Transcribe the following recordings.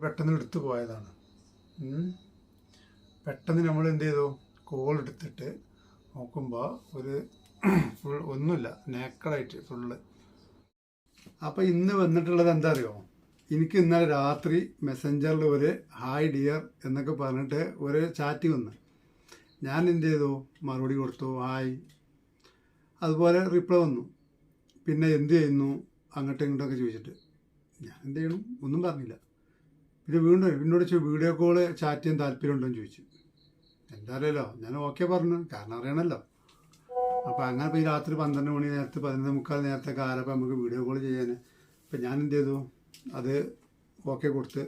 പെട്ടെന്ന് എടുത്തു പോയതാണ്. പെട്ടെന്ന് നമ്മൾ എന്ത് ചെയ്തു, കോൾ എടുത്തിട്ട് നോക്കുമ്പോൾ ഒരു ഫുൾ ഒന്നുമില്ല, നേക്കഡായിട്ട് ഫുള്ള്. അപ്പോൾ ഇന്ന് വന്നിട്ടുള്ളത് എന്താ അറിയോ, എനിക്ക് ഇന്നലെ രാത്രി മെസ്സഞ്ചറിൽ ഒരു ഹായ് ഡിയർ എന്നൊക്കെ പറഞ്ഞിട്ട് ഒരു ചാറ്റ് വന്ന്. ഞാൻ എന്ത് ചെയ്തു, മറുപടി കൊടുത്തു ഹായ്. അതുപോലെ റിപ്ലൈ വന്നു. പിന്നെ എന്ത് ചെയ്യുന്നു അങ്ങോട്ടും ഇങ്ങോട്ടൊക്കെ ചോദിച്ചിട്ട് ഞാൻ എന്ത് ചെയ്യണം ഒന്നും പറഞ്ഞില്ല. പിന്നെ വീണ്ടും എന്നോട് വീഡിയോ കോള് ചാറ്റ് ചെയ്യാൻ താല്പര്യമുണ്ടോ എന്ന് ചോദിച്ചു. എന്താ അറിയാലോ, ഞാൻ ഓക്കെ പറഞ്ഞു, കാരണം അറിയണമല്ലോ. അപ്പോൾ അങ്ങനെ ഇപ്പോൾ ഈ രാത്രി 12 മണി നേരത്തെ 11:45 നേരത്തൊക്കെ ആരപ്പോൾ നമുക്ക് വീഡിയോ കോൾ ചെയ്യാൻ. അപ്പം ഞാൻ എന്ത് ചെയ്തു, അത് ഓക്കെ കൊടുത്ത്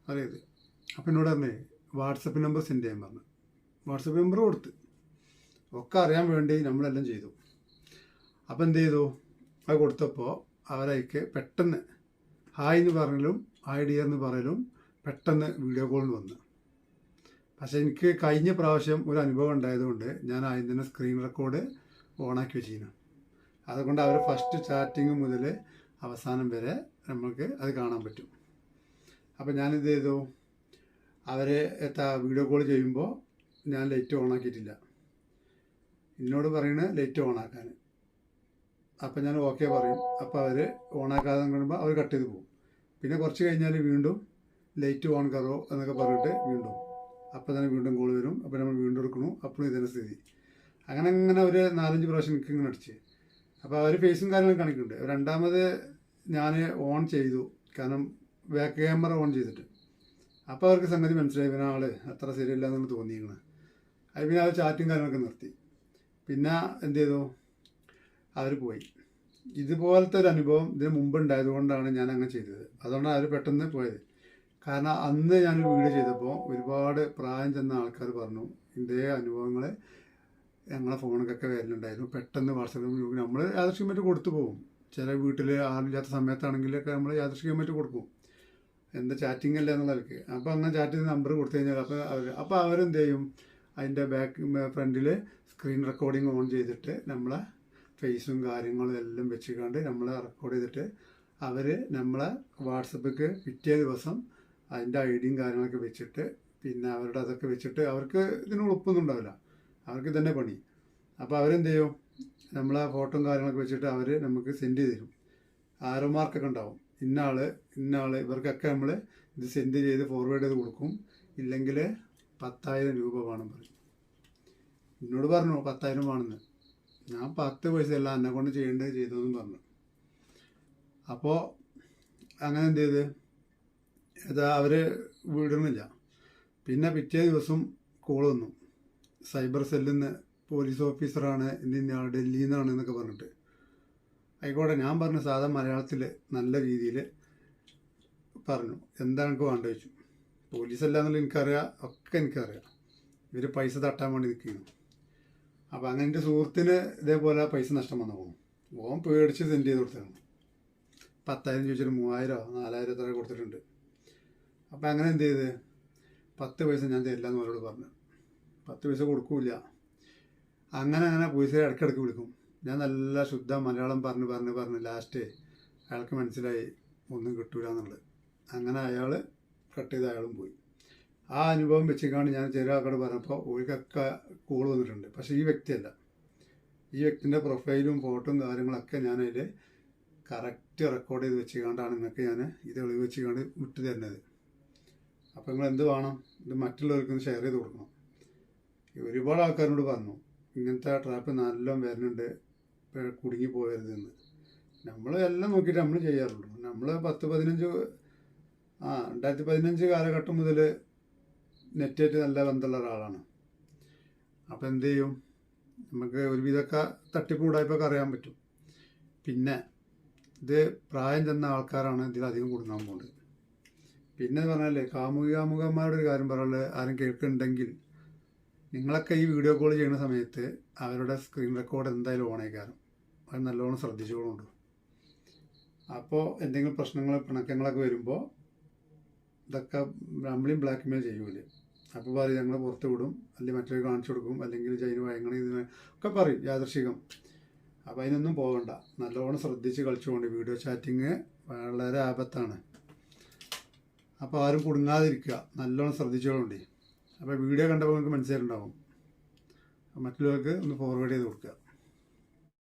അറിയത്. അപ്പം എന്നോട് പറഞ്ഞേ വാട്സപ്പ് നമ്പർ സെൻഡ് ചെയ്യാൻ പറഞ്ഞു. വാട്സപ്പ് നമ്പർ കൊടുത്ത് ഒക്കെ അറിയാൻ വേണ്ടി നമ്മളെല്ലാം ചെയ്തു. അപ്പം എന്ത് ചെയ്തു, അത് കൊടുത്തപ്പോൾ അവരേക്ക് പെട്ടെന്ന് ഹായ് എന്ന് പറഞ്ഞാലും ഹായ് ഡിയർ എന്ന് പറയലും പെട്ടെന്ന് വീഡിയോ കോളിൽ വന്നു. പക്ഷേ എനിക്ക് കഴിഞ്ഞ പ്രാവശ്യം ഒരു അനുഭവം ഉണ്ടായതുകൊണ്ട് ഞാൻ ആദ്യം തന്നെ സ്ക്രീൻ റെക്കോർഡ് ഓണാക്കി വെച്ചിരുന്നു. അതുകൊണ്ട് അവർ ഫസ്റ്റ് ചാറ്റിങ് മുതൽ അവസാനം വരെ നമുക്ക് അത് കാണാൻ പറ്റും. അപ്പോൾ ഞാനിത് ചെയ്തു, അവരെ വീഡിയോ കോൾ ചെയ്യുമ്പോൾ ഞാൻ ലൈറ്റ് ഓണാക്കിയിട്ടില്ല. എന്നോട് പറയുന്നത് ലൈറ്റ് ഓണാക്കാൻ. അപ്പം ഞാൻ ഓക്കെ പറയും. അപ്പോൾ അവർ ഓണാക്കാതെ കഴിയുമ്പോൾ അവർ കട്ട് ചെയ്ത് പോകും. പിന്നെ കുറച്ച് കഴിഞ്ഞാൽ വീണ്ടും ലൈറ്റ് ഓൺ കറോ എന്നൊക്കെ പറഞ്ഞിട്ട് വീണ്ടും അപ്പോൾ തന്നെ വീണ്ടും കോൾ വരും. അപ്പോൾ നമ്മൾ വീണ്ടും എടുക്കണു. അപ്പോഴും ഇതിൻ്റെ സ്ഥിതി. അങ്ങനെ ഒരു 4-5 പ്രാവശ്യം എനിക്ക് ഇങ്ങനെ അടിച്ച്. അപ്പോൾ അവർ ഫേസും കാര്യങ്ങളും കാണിക്കുന്നുണ്ട്. രണ്ടാമത് ഞാൻ ഓൺ ചെയ്തു, കാരണം ബാക്ക് ക്യാമറ ഓൺ ചെയ്തിട്ട്. അപ്പോൾ അവർക്ക് സംഗതി മനസ്സിലായി, പിന്നെ ആൾ അത്ര ശരിയല്ല എന്നാണ് തോന്നിയിരിക്കുന്നത്. അത് പിന്നെ അവർ ചാറ്റും കാര്യങ്ങളൊക്കെ നിർത്തി. പിന്നെ എന്ത് ചെയ്തു, അവർ പോയി. ഇതുപോലത്തെ ഒരു അനുഭവം ഇതിന് മുമ്പ് ഉണ്ടായതുകൊണ്ടാണ് ഞാൻ അങ്ങനെ ചെയ്തത്. അതുകൊണ്ടാണ് അവർ പെട്ടെന്ന് പോയത്. കാരണം അന്ന് ഞാൻ വീഡിയോ ചെയ്തപ്പോൾ ഒരുപാട് പ്രായം ചെന്ന ആൾക്കാർ പറഞ്ഞു ഇതേ അനുഭവങ്ങൾ ഞങ്ങളെ ഫോണിലൊക്കെ വരലുണ്ടായിരുന്നു. പെട്ടെന്ന് വാട്സപ്പിൽ നമ്മൾ യാദൃശ്ചികമായിട്ട് കൊടുത്തു പോകും. ചില വീട്ടിൽ ആളില്ലാത്ത സമയത്താണെങ്കിലൊക്കെ നമ്മൾ യാദൃശ്ചികമായിട്ട് കൊടുക്കും, എന്താ ചാറ്റിംഗ് അല്ല എന്നുള്ളവർക്ക്. അപ്പോൾ അങ്ങനെ ചാറ്റ് ചെയ്ത് നമ്പർ കൊടുത്തു കഴിഞ്ഞാൽ അപ്പോൾ അവരെന്ത് ചെയ്യും, അതിൻ്റെ ഫ്രണ്ടിൽ സ്ക്രീൻ റെക്കോർഡിങ് ഓൺ ചെയ്തിട്ട് നമ്മളെ ഫേസും കാര്യങ്ങളും എല്ലാം വെച്ചുകൊണ്ട് നമ്മളെ റെക്കോർഡ് ചെയ്തിട്ട് അവർ നമ്മളെ വാട്സപ്പിക്ക് പിറ്റേ ദിവസം അതിൻ്റെ ഐഡിയും കാര്യങ്ങളൊക്കെ വെച്ചിട്ട് പിന്നെ അവരുടെ അതൊക്കെ വെച്ചിട്ട് അവർക്ക് ഇതിന് ഉറപ്പൊന്നും ഉണ്ടാവില്ല, അവർക്ക് തന്നെ പണി. അപ്പോൾ അവരെന്ത് ചെയ്യും, നമ്മളെ ഫോട്ടോയും കാര്യങ്ങളൊക്കെ വെച്ചിട്ട് അവർ നമുക്ക് സെൻഡ് ചെയ്ത് തരും. ആരോ മാർക്കൊക്കെ ഉണ്ടാവും, ഇന്ന ആൾ ഇവർക്കൊക്കെ നമ്മൾ ഇത് സെൻഡ് ചെയ്ത് ഫോർവേഡ് ചെയ്ത് കൊടുക്കും. ഇല്ലെങ്കിൽ 10,000 രൂപ വേണം പറയും. എന്നോട് പറഞ്ഞു 10,000 വേണമെന്ന്. ഞാൻ 10 പൈസയല്ല എന്നെ കൊണ്ട് ചെയ്യേണ്ടത് ചെയ്തതെന്നും പറഞ്ഞു. അപ്പോൾ അങ്ങനെ എന്ത് ചെയ്ത് ഇതാ അവർ വിടുന്നില്ല. പിന്നെ പിറ്റേ ദിവസം കോൾ വന്നു, സൈബർ സെല്ലിൽ നിന്ന് പോലീസ് ഓഫീസറാണ്, ഇന്ന ഡൽഹിയിൽ നിന്നാണ് എന്നൊക്കെ പറഞ്ഞിട്ട്. ആയിക്കോട്ടെ, ഞാൻ പറഞ്ഞു സാധാ മലയാളത്തിൽ നല്ല രീതിയിൽ പറഞ്ഞു, എന്താണ് എനിക്ക് വേണ്ട ചോദിച്ചു. പോലീസല്ല എന്നുള്ള എനിക്കറിയാം, ഒക്കെ എനിക്കറിയാം. ഇവർ പൈസ തട്ടാൻ വേണ്ടി നിൽക്കുന്നു. അപ്പോൾ അങ്ങനെ എൻ്റെ സുഹൃത്തിന് ഇതേപോലെ പൈസ നഷ്ടം വന്നു പോകും. ഓൻ പേടിച്ച് സെൻഡ് ചെയ്ത് കൊടുത്താണ്. 10,000 ചോദിച്ചിട്ട് 3,000 4,000 എത്ര കൊടുത്തിട്ടുണ്ട്. അപ്പോൾ അങ്ങനെ എന്ത് ചെയ്ത് 10 പൈസ ഞാൻ തരില്ല എന്ന് അവരോട് പറഞ്ഞു. 10 പൈസ കൊടുക്കൂല. അങ്ങനെ പോലീസുകാരെ ഇടയ്ക്കിടയ്ക്ക് വിളിക്കും. ഞാൻ നല്ല ശുദ്ധ മലയാളം പറഞ്ഞ് ലാസ്റ്റ് അയാൾക്ക് മനസ്സിലായി ഒന്നും കിട്ടൂല എന്നുള്ളത്. അങ്ങനെ അയാൾ കട്ട് ചെയ്ത് അയാളും പോയി. ആ അനുഭവം വെച്ചിട്ടാണ് ഞാൻ ചെറിയ ആൾക്കാട് പറഞ്ഞപ്പോൾ ഓർക്കൊക്കെ കോൾ വന്നിട്ടുണ്ട്. പക്ഷേ ഈ വ്യക്തിയല്ല, ഈ വ്യക്തിൻ്റെ പ്രൊഫൈലും ഫോട്ടോയും കാര്യങ്ങളൊക്കെ ഞാനതിൽ കറക്റ്റ് റെക്കോർഡ് ചെയ്ത് വെച്ചുകൊണ്ടാണ് നിങ്ങൾക്ക് ഞാൻ ഇത് തെളിവ് വെച്ചുകൊണ്ട് വിട്ടു തരുന്നത്. അപ്പോൾ നിങ്ങൾ എന്ത് വേണം, ഇത് മറ്റുള്ളവർക്കൊന്ന് ഷെയർ ചെയ്ത് കൊടുക്കണം. ഒരുപാട് ആൾക്കാരോട് പറഞ്ഞു ഇങ്ങനത്തെ ട്രാപ്പ് നല്ല വരുന്നുണ്ട്, കുടുങ്ങി പോകരുതെന്ന്. നമ്മൾ എല്ലാം നോക്കിയിട്ട് നമ്മൾ ചെയ്യാറുള്ളൂ. നമ്മൾ 2015 കാലഘട്ടം മുതൽ നെറ്റായിട്ട് നല്ല ബന്ധമുള്ള ഒരാളാണ്. അപ്പോൾ എന്ത് ചെയ്യും, നമുക്ക് ഒരുവിധമൊക്കെ തട്ടിപ്പും ഉടായ്പൊക്കെ അറിയാൻ പറ്റും. പിന്നെ ഇത് പ്രായം ചെന്ന ആൾക്കാരാണ് ഇതിലധികം കുടുങ്ങാൻ പോകുന്നത്. പിന്നെ പറഞ്ഞാലേ കാമുകന്മാരുടെ ഒരു കാര്യം പറയാനുള്ളത്, ആരും കേൾക്കുന്നുണ്ടെങ്കിൽ നിങ്ങളൊക്കെ ഈ വീഡിയോ കോൾ ചെയ്യുന്ന സമയത്ത് അവരുടെ സ്ക്രീൻ റെക്കോർഡ് എന്തായാലും ഓണേക്കാരും, അത് നല്ലോണം ശ്രദ്ധിച്ചുകൊണ്ടുണ്ട്. അപ്പോൾ എന്തെങ്കിലും പ്രശ്നങ്ങൾ പിണക്കങ്ങളൊക്കെ വരുമ്പോൾ ഇതൊക്കെ നമ്മളെയും ബ്ലാക്ക് മെയിൽ ചെയ്യൂലേ. അപ്പോൾ പറയും ഞങ്ങൾ പുറത്ത് വിടും, അല്ലെങ്കിൽ മറ്റൊരു കാണിച്ചു കൊടുക്കും, അല്ലെങ്കിൽ ജൈന വയങ്ങണി ഇതിന് ഒക്കെ പറയും യാദൃശികം. അപ്പോൾ അതിനൊന്നും പോകണ്ട, നല്ലോണം ശ്രദ്ധിച്ച് കളിച്ചുകൊണ്ട്. വീഡിയോ ചാറ്റിങ് വളരെ ആപത്താണ്. അപ്പോൾ ആരും കുടുങ്ങാതിരിക്കുക, നല്ലോണം ശ്രദ്ധിച്ചോളുണ്ടേ. അപ്പോൾ വീഡിയോ കണ്ടപ്പോൾ നിങ്ങൾക്ക് മനസ്സിലായിട്ടുണ്ടാവും. മറ്റുള്ളവർക്ക് ഒന്ന് ഫോർവേഡ് ചെയ്ത് കൊടുക്കുക.